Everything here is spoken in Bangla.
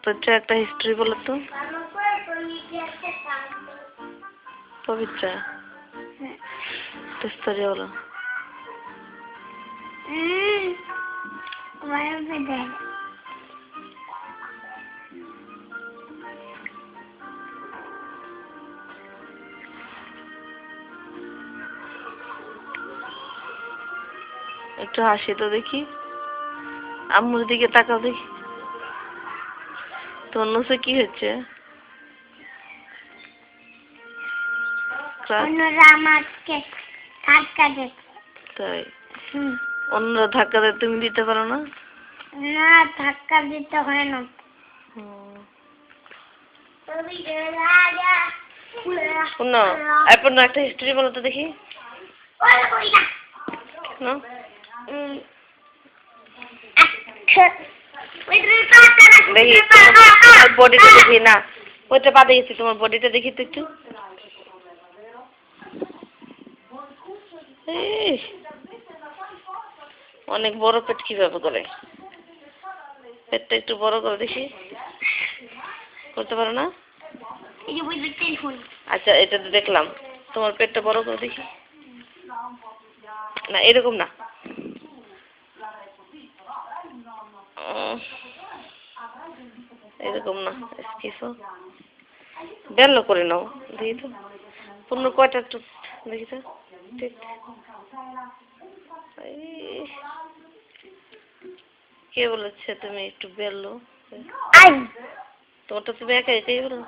পবিত্র একটা হিস্ট্রি বলো তো। পবিত্র স্টোরি বলো। একটু হাসি তো দেখি, আম্মুর দিকে তাকাও দেখি। তোর নোসে কি হচ্ছে? তাই অন্যরা ধাক্কা দেয়, তুমি দিতে পারো না? না, ধাক্কা দিতে হয় না। শোনো, এরপর না একটা হিস্ট্রি বলো তো দেখি। দেখি তোমার বডিটা দেখি না, ওইটা বাদে গেছি, তোমার বডিটা দেখি তো একটু। অনেক বড় পেট কিভাবে করে? পেটটা একটু বড় করে দেখি। করতে পারো না? আচ্ছা, এটা তো দেখলাম, তোমার পেটটা বড় করে দেখি। না, এরকম না, এরকম না, কিছু বেল্লো করে নাও দেখি তো। পনেরো কয়টা একটু দেখি তো। ঠিক, কে বলেছে তুমি একটু বেল্লো? তোমারটা তুমি একা একাই বলো।